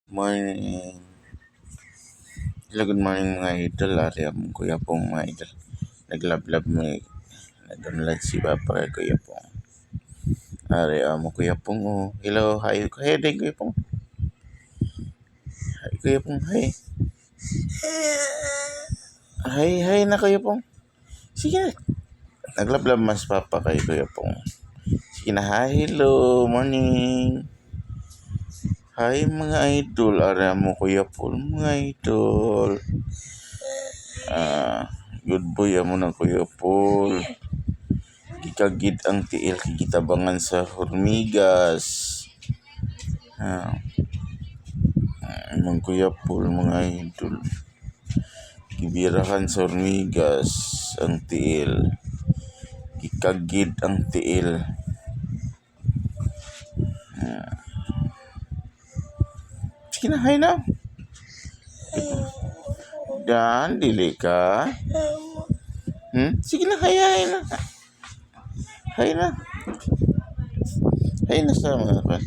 Morning. Hello, good morning mga idol. Ari ang kuya pong mga idol. Naglablab mo nag-unlad si Papa kay kuya pong. Ari mo kuya pong. Oh. Hello, hi. Hi din kuya pong. Hi kuya pong, hi. Hi na kuya pong. Sige. Naglablab mas Papa kay kuya pong. Sige na, hi, hello, morning. Hi mga idol. Ari mo kuya pong mga idol. Good boy mo ng Kuya Paul. Gikagid ang tiil kigitabangan sa hormigas. Mga Kuya Paul mga idol. Gibirahan sa hormigas ang tiil. Gikagid ang tiil. Sige na, hay na. Dan, dili ka. Sige na, hay na. Hay na. Hay na sa mga